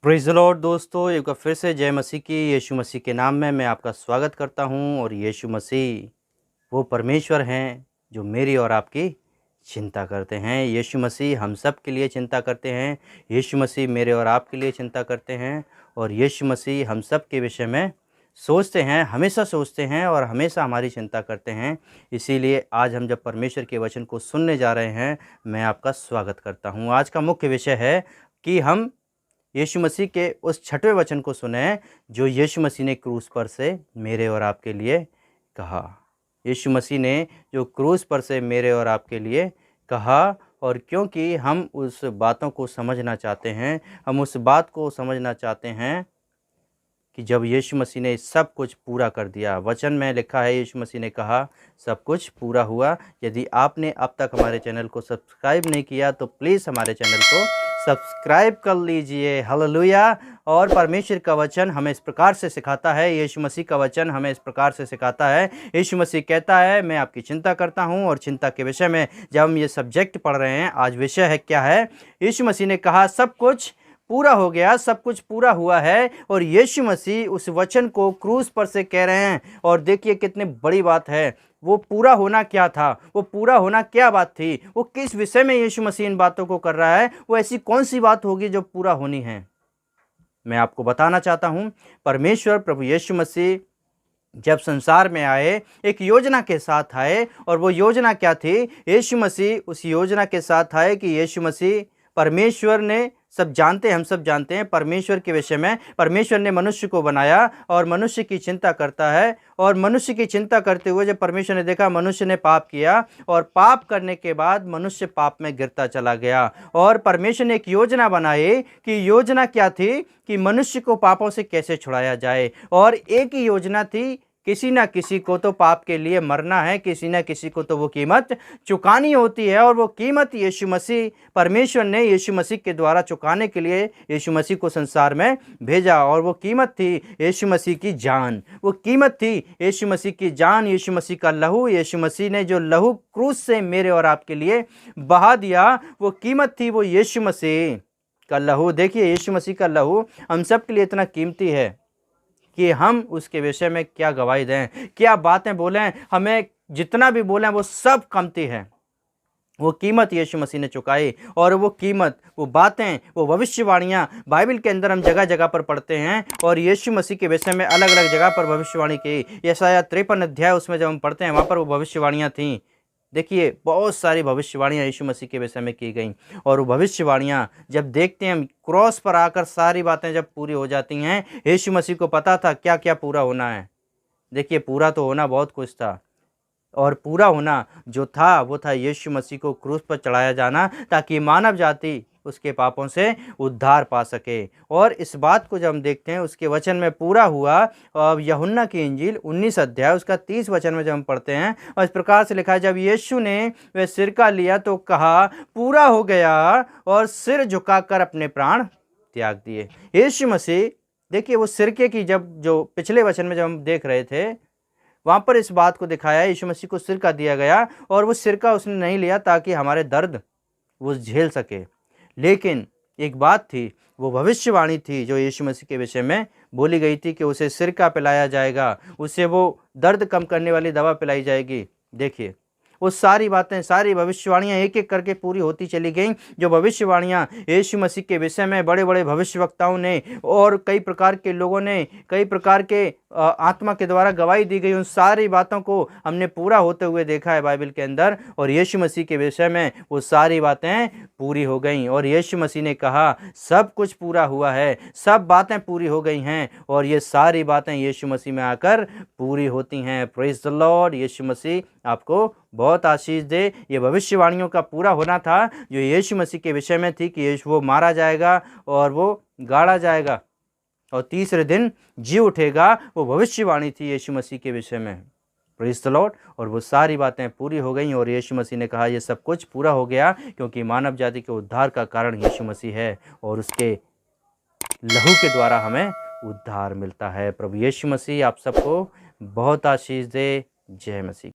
Praise the Lord दोस्तों, एक बार फिर से जय मसीह की। यीशु मसीह के नाम में मैं आपका स्वागत करता हूं। और यीशु मसीह वो परमेश्वर हैं जो मेरी और आपकी चिंता करते हैं। यीशु मसीह हम सब के लिए चिंता करते हैं। यीशु मसीह मेरे और आपके लिए चिंता करते हैं। और यीशु मसीह हम सब के विषय में सोचते हैं, हमेशा सोचते हैं और हमेशा हमारी चिंता करते हैं। इसीलिए आज हम जब परमेश्वर के वचन को सुनने जा रहे हैं, मैं आपका स्वागत करता हूँ। आज का मुख्य विषय है कि हम यीशु मसीह के उस छठवें वचन को सुने जो यीशु मसीह ने क्रूस पर से मेरे और आपके लिए कहा। यीशु मसीह ने जो क्रूस पर से मेरे और आपके लिए कहा, और क्योंकि हम उस बातों को समझना चाहते हैं, हम उस बात को समझना चाहते हैं कि जब यीशु मसीह ने सब कुछ पूरा कर दिया। वचन में लिखा है, यीशु मसीह ने कहा सब कुछ पूरा हुआ। यदि आपने अब तक हमारे चैनल को सब्सक्राइब नहीं किया तो प्लीज़ हमारे चैनल को सब्सक्राइब कर लीजिए। हालेलुया। और परमेश्वर का वचन हमें इस प्रकार से सिखाता है, यीशु मसीह का वचन हमें इस प्रकार से सिखाता है। यीशु मसीह कहता है, मैं आपकी चिंता करता हूँ। और चिंता के विषय में जब हम ये सब्जेक्ट पढ़ रहे हैं, आज विषय है क्या है? यीशु मसीह ने कहा सब कुछ पूरा हो गया, सब कुछ पूरा हुआ है। और यीशु मसीह उस वचन को क्रूस पर से कह रहे हैं। और देखिए कितनी बड़ी बात है। वो पूरा होना क्या था, वो पूरा होना क्या बात थी, वो किस विषय में यीशु मसीह इन बातों को कर रहा है, वो ऐसी कौन सी बात होगी जो पूरा होनी है। मैं आपको बताना चाहता हूँ, परमेश्वर प्रभु यीशु मसीह जब संसार में आए, एक योजना के साथ आए। और वो योजना क्या थी? यीशु मसीह उस योजना के साथ आए कि यीशु मसीह, परमेश्वर ने, सब जानते हैं, हम सब जानते हैं परमेश्वर के विषय में, परमेश्वर ने मनुष्य को बनाया और मनुष्य की चिंता करता है। और मनुष्य की चिंता करते हुए जब परमेश्वर ने देखा मनुष्य ने पाप किया, और पाप करने के बाद मनुष्य पाप में गिरता चला गया। और परमेश्वर ने एक योजना बनाई कि योजना क्या थी कि मनुष्य को पापों से कैसे छुड़ाया जाए। और एक ही योजना थी, किसी ना किसी को तो पाप के लिए मरना है, किसी ना किसी को तो वो कीमत चुकानी होती है। और वो कीमत यीशु मसीह, परमेश्वर ने यीशु मसीह के द्वारा चुकाने के लिए यीशु मसीह को संसार में भेजा। और वो कीमत थी यीशु मसीह की जान, वो कीमत थी यीशु मसीह की जान, यीशु मसीह का लहू। यीशु मसीह ने जो लहू क्रूस से मेरे और आपके लिए बहा दिया, वो कीमत थी, वो यीशु मसीह का लहू। देखिए यीशु मसीह का लहू हम सब के लिए इतना कीमती है कि हम उसके विषय में क्या गवाही दें, क्या बातें बोलें। हमें जितना भी बोलें वो सब कमती है। वो कीमत यीशु मसीह ने चुकाई। और वो कीमत, वो बातें, वो भविष्यवाणियाँ बाइबल के अंदर हम जगह जगह पर पढ़ते हैं। और यीशु मसीह के विषय में अलग अलग जगह पर भविष्यवाणी की। यशायाह 53 अध्याय उसमें जब हम पढ़ते हैं, वहाँ पर वो भविष्यवाणियाँ थीं। देखिए बहुत सारी भविष्यवाणियाँ यीशु मसीह के विषय में की गई। और वो भविष्यवाणियाँ जब देखते हैं हम, क्रॉस पर आकर सारी बातें जब पूरी हो जाती हैं, यीशु मसीह को पता था क्या क्या पूरा होना है। देखिए पूरा तो होना बहुत कुछ था, और पूरा होना जो था वो था यीशु मसीह को क्रूस पर चढ़ाया जाना, ताकि मानव जाति उसके पापों से उद्धार पा सके। और इस बात को जब हम देखते हैं उसके वचन में पूरा हुआ। अब यूहन्ना की इंजील 19 अध्याय उसका 30 वचन में जब हम पढ़ते हैं, और इस प्रकार से लिखा है, जब यीशु ने वह सिरका लिया तो कहा पूरा हो गया, और सिर झुकाकर अपने प्राण त्याग दिए। यीशु मसीह, देखिए वो सिरके की, जब जो पिछले वचन में जब हम देख रहे थे, वहाँ पर इस बात को दिखाया, यीशु मसीह को सिरका दिया गया। और वो सिरका उसने नहीं लिया ताकि हमारे दर्द वो झेल सके, लेकिन एक बात थी, वो भविष्यवाणी थी जो यीशु मसीह के विषय में बोली गई थी कि उसे सिरका पिलाया जाएगा, उसे वो दर्द कम करने वाली दवा पिलाई जाएगी। देखिए वो सारी बातें, सारी भविष्यवाणियाँ एक एक करके पूरी होती चली गईं। जो भविष्यवाणियाँ यीशु मसीह के विषय में बड़े बड़े भविष्यवक्ताओं ने और कई प्रकार के लोगों ने, कई प्रकार के आत्मा के द्वारा गवाही दी गई, उन सारी बातों को हमने पूरा होते हुए देखा है बाइबल के अंदर। और यीशु मसीह के विषय में वो सारी बातें पूरी हो गईं। और यीशु मसीह ने कहा सब कुछ पूरा हुआ है, सब बातें पूरी हो गई हैं। और ये सारी बातें यीशु मसीह में आकर पूरी होती हैं। Praise the lord. Yeshu Masih आपको बहुत आशीष दे। ये भविष्यवाणियों का पूरा होना था जो यीशु मसीह के विषय में थी कि यीशु वो मारा जाएगा और वो गाड़ा जाएगा और तीसरे दिन जी उठेगा। वो भविष्यवाणी थी यीशु मसीह के विषय में। Praise the Lord. और वो सारी बातें पूरी हो गई। और यीशु मसीह ने कहा ये सब कुछ पूरा हो गया, क्योंकि मानव जाति के उद्धार का कारण यीशु मसीह है, और उसके लहू के द्वारा हमें उद्धार मिलता है। प्रभु यीशु मसीह आप सबको बहुत आशीष दे। जय मसीह।